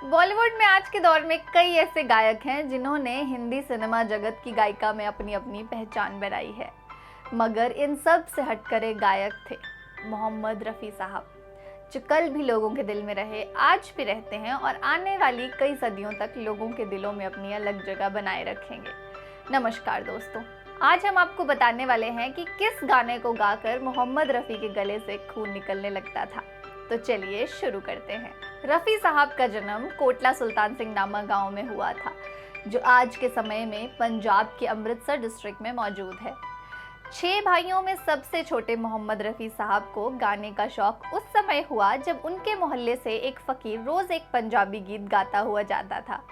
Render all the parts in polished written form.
बॉलीवुड में आज के दौर में कई ऐसे गायक हैं जिन्होंने हिंदी सिनेमा जगत की गायिका में अपनी अपनी पहचान बनाई है, मगर इन सब से हटकर एक गायक थे मोहम्मद रफ़ी साहब, जो कल भी लोगों के दिल में रहे, आज भी रहते हैं और आने वाली कई सदियों तक लोगों के दिलों में अपनी अलग जगह बनाए रखेंगे। नमस्कार दोस्तों, आज हम आपको बताने वाले हैं कि किस गाने को गाकर मोहम्मद रफ़ी के गले से खून निकलने लगता था। तो चलिए शुरू करते हैं। रफ़ी साहब का जन्म कोटला सुल्तान सिंह नामक गांव में हुआ था, जो आज के समय में पंजाब के अमृतसर डिस्ट्रिक्ट में मौजूद है। 6 भाइयों में सबसे छोटे मोहम्मद रफ़ी साहब को गाने का शौक उस समय हुआ जब उनके मोहल्ले से एक फ़कीर रोज़ एक पंजाबी गीत गाता हुआ जाता था।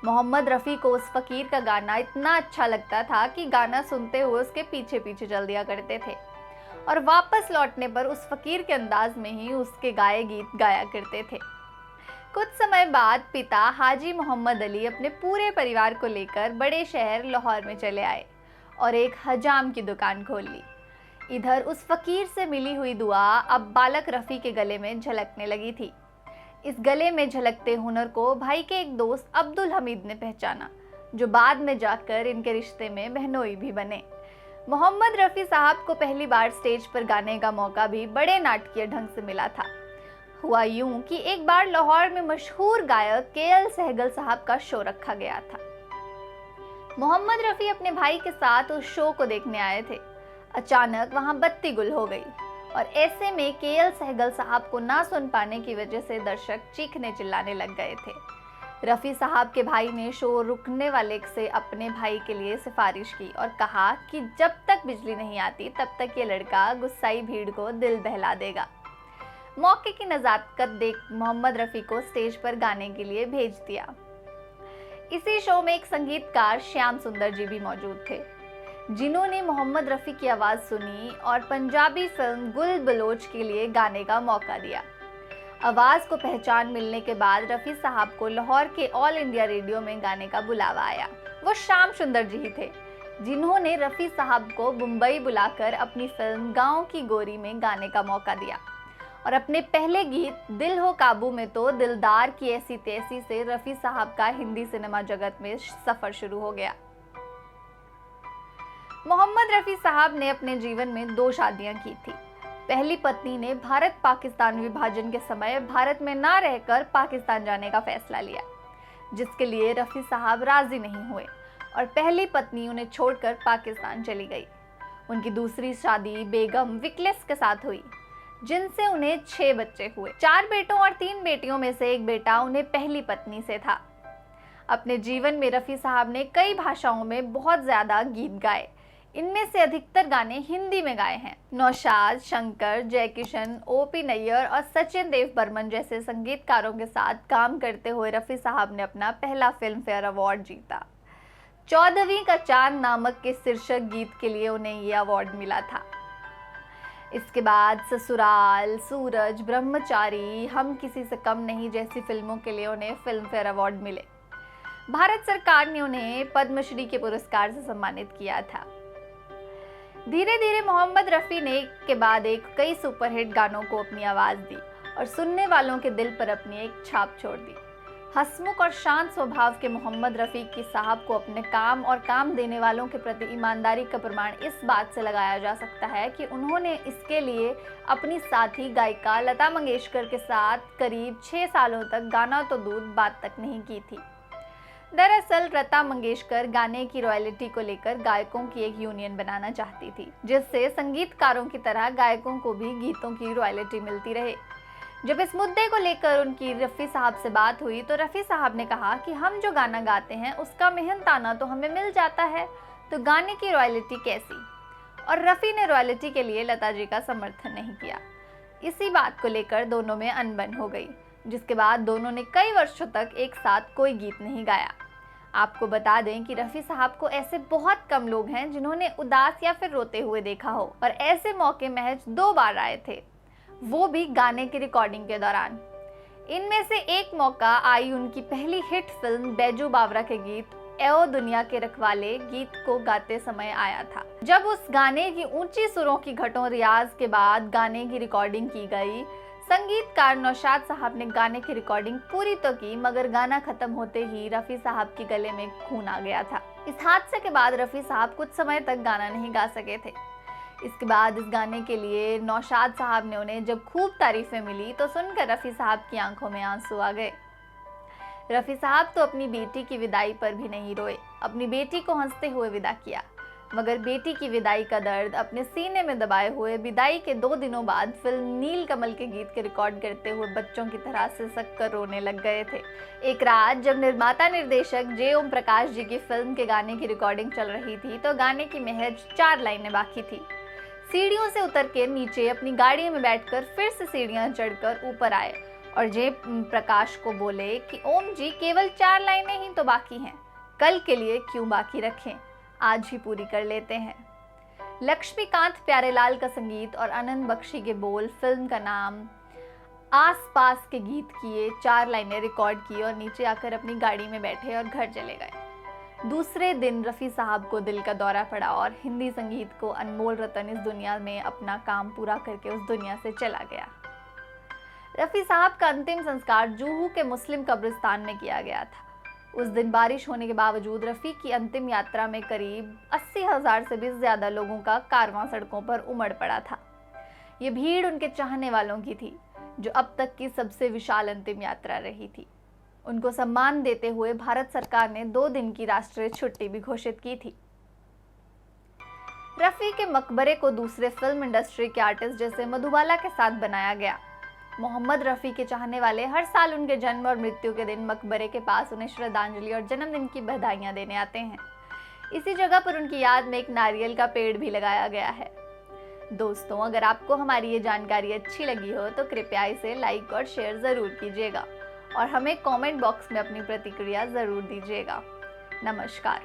मोहम्मद रफ़ी को उस फ़कीर का गाना इतना अच्छा लगता था कि गाना सुनते हुए उसके पीछे पीछे चल दिया करते थे और वापस लौटने पर उस फ़कीर के अंदाज में ही उसके गाए गीत गाया करते थे। कुछ समय बाद पिता हाजी मोहम्मद अली अपने पूरे परिवार को लेकर बड़े शहर लाहौर में चले आए और एक हजाम की दुकान खोल ली। इधर उस फ़कीर से मिली हुई दुआ अब बालक रफ़ी के गले में झलकने लगी थी। इस गले में झलकते हुनर को भाई के एक दोस्त अब्दुल हमीद ने पहचाना, जो बाद में जाकर इनके रिश्ते में बहनोई भी बने। मोहम्मद रफ़ी साहब को पहली बार स्टेज पर गाने का मौका भी बड़े नाटकीय ढंग से मिला था। हुआ यूं कि एक बार लाहौर में मशहूर गायक केएल सहगल साहब का शो रखा गया था। मोहम्मद रफ़ी अपने भाई के साथ उस शो को देखने आए थे। अचानक वहां बत्ती गुल हो गई और ऐसे में केएल सहगल साहब को ना सुन पाने की वजह से दर्शक चीखने चिल्लाने लग गए थे। रफ़ी साहब के भाई ने शो रुकने वाले से अपने भाई के लिए सिफारिश की और कहा कि जब तक बिजली नहीं आती तब तक ये लड़का गुस्साई भीड़ को दिल बहला देगा। मौके की नज़ाकत देख मोहम्मद रफ़ी को स्टेज पर गाने के लिए भेज दिया। इसी शो में एक संगीतकार श्याम सुंदर जी भी मौजूद थे, जिन्होंने मोहम्मद रफ़ी की आवाज़ सुनी और पंजाबी फिल्म गुल बलोच के लिए गाने का मौका दिया। आवाज़ को पहचान मिलने के बाद रफ़ी साहब को लाहौर के ऑल इंडिया रेडियो में गाने का बुलावा आया। वो श्याम सुंदर जी ही थे, जिन्होंने रफ़ी साहब को मुंबई बुलाकर अपनी फिल्म गाँव की गोरी में गाने का मौका दिया और अपने पहले गीत दिल हो काबू में तो दिलदार की ऐसी तैसी से रफ़ी साहब का हिंदी सिनेमा जगत में सफ़र शुरू हो गया। मोहम्मद रफ़ी साहब ने अपने जीवन में 2 शादियां की थी। पहली पत्नी ने भारत पाकिस्तान विभाजन के समय भारत में ना रहकर पाकिस्तान जाने का फैसला लिया, जिसके लिए रफ़ी साहब राजी नहीं हुए और पहली पत्नी उन्हें छोड़कर पाकिस्तान चली गई। उनकी दूसरी शादी बेगम विकलेस के साथ हुई, जिनसे उन्हें 6 बच्चे हुए। 4 बेटों और 3 बेटियों में से एक बेटा उन्हें पहली पत्नी से था। अपने जीवन में रफ़ी साहब ने कई भाषाओं में बहुत ज़्यादा गीत गाए। इनमें से अधिकतर गाने हिंदी में गाए हैं। नौशाद, शंकर, जयकिशन, ओपी नैयर और सचिन देव बर्मन जैसे संगीतकारों के साथ काम करते हुए रफ़ी साहब ने अपना पहला फिल्म फेयर अवार्ड जीता। 14वीं का चांद नामक के शीर्षक गीत के लिए उन्हें यह अवार्ड मिला था। इसके बाद ससुराल, सूरज, ब्रह्मचारी, हम किसी से कम नहीं जैसी फिल्मों के लिए उन्हें फिल्म फेयर अवार्ड मिले। भारत सरकार ने उन्हें पद्मश्री के पुरस्कार से सम्मानित किया था। धीरे धीरे मोहम्मद रफ़ी ने एक के बाद एक कई सुपरहिट गानों को अपनी आवाज़ दी और सुनने वालों के दिल पर अपनी एक छाप छोड़ दी। हंसमुख और शांत स्वभाव के मोहम्मद रफ़ी की साहब को अपने काम और काम देने वालों के प्रति ईमानदारी का प्रमाण इस बात से लगाया जा सकता है कि उन्होंने इसके लिए अपनी साथी गायिका लता मंगेशकर के साथ करीब 6 सालों तक गाना तो दूर बात तक नहीं की थी। दरअसल लता मंगेशकर गाने की रॉयल्टी को लेकर गायकों की एक यूनियन बनाना चाहती थी, जिससे संगीतकारों की तरह गायकों को भी गीतों की रॉयल्टी मिलती रहे। जब इस मुद्दे को लेकर उनकी रफ़ी साहब से बात हुई तो रफ़ी साहब ने कहा कि हम जो गाना गाते हैं उसका मेहनताना तो हमें मिल जाता है, तो गाने की रॉयल्टी कैसी। और रफ़ी ने रॉयल्टी के लिए लता जी का समर्थन नहीं किया। इसी बात को लेकर दोनों में अनबन हो गई, जिसके बाद दोनों ने कई वर्षों तक एक साथ कोई गीत नहीं गाया। आपको बता दें कि रफ़ी साहब को ऐसे बहुत कम लोग हैं जिन्होंने उदास या फिर रोते हुए देखा हो और ऐसे मौके महज 2 बार आए थे, वो भी गाने की रिकॉर्डिंग के दौरान। इनमें से एक मौका आई उनकी पहली हिट फिल्म बैजू बावरा के गीत एओ दुनिया के रखवाले गीत को गाते समय आया था। जब उस गाने की ऊंची सुरों की घटों रियाज के बाद गाने की रिकॉर्डिंग की गई, संगीतकार नौशाद साहब ने गाने की रिकॉर्डिंग पूरी तो की, मगर गाना खत्म होते ही रफ़ी साहब के गले में खून आ गया था। इस हादसे के बाद रफ़ी साहब कुछ समय तक गाना नहीं गा सके थे। इसके बाद इस गाने के लिए नौशाद साहब ने उन्हें जब खूब तारीफें मिली तो सुनकर रफ़ी साहब की आंखों में आंसू आ गए। रफ़ी साहब तो अपनी बेटी की विदाई पर भी नहीं रोए, अपनी बेटी को हंसते हुए विदा किया, मगर बेटी की विदाई का दर्द अपने सीने में दबाए हुए विदाई के 2 दिनों बाद फिल्म नील कमल के गीत के रिकॉर्ड करते हुए बच्चों की तरह से सककर रोने लग गए थे। एक रात जब निर्माता निर्देशक जे ओम प्रकाश जी की फिल्म के गाने की रिकॉर्डिंग चल रही थी तो गाने की महज 4 लाइनें बाकी थी। सीढ़ियों से उतर के नीचे अपनी गाड़ी में बैठकर फिर से सीढ़ियां चढ़कर ऊपर आए और जे प्रकाश को बोले कि ओम जी केवल 4 लाइनें ही तो बाकी हैं, कल के लिए क्यों बाकी रखें, आज ही पूरी कर लेते हैं। लक्ष्मीकांत प्यारेलाल का संगीत और आनंद बख्शी के बोल, फिल्म का नाम, आस पास के गीत किए, 4 लाइनें रिकॉर्ड की और नीचे आकर अपनी गाड़ी में बैठे और घर चले गए। दूसरे दिन रफ़ी साहब को दिल का दौरा पड़ा और हिंदी संगीत को अनमोल रतन इस दुनिया में अपना काम पूरा करके उस दुनिया से चला गया। रफ़ी साहब का अंतिम संस्कार जुहू के मुस्लिम कब्रिस्तान में किया गया था। उस दिन बारिश होने के बावजूद रफ़ी की अंतिम यात्रा में करीब 80,000 से भी ज़्यादा लोगों का कारवां सड़कों पर उमड़ पड़ा था। ये भीड़ उनके चाहने वालों की थी, जो अब तक की सबसे विशाल अंतिम यात्रा रही थी। उनको सम्मान देते हुए भारत सरकार ने 2 दिन की राष्ट्रीय छुट्टी भी घोषित की थी। रफ़ी के मकबरे को दूसरे फिल्म इंडस्ट्री के आर्टिस्ट जैसे मधुबाला के साथ बनाया गया। मोहम्मद रफ़ी के चाहने वाले हर साल उनके जन्म और मृत्यु के दिन मकबरे के पास उन्हें श्रद्धांजलि और जन्मदिन की बधाइयां देने आते हैं। इसी जगह पर उनकी याद में एक नारियल का पेड़ भी लगाया गया है। दोस्तों, अगर आपको हमारी ये जानकारी अच्छी लगी हो तो कृपया इसे लाइक और शेयर ज़रूर कीजिएगा और हमें कमेंट बॉक्स में अपनी प्रतिक्रिया ज़रूर दीजिएगा। नमस्कार।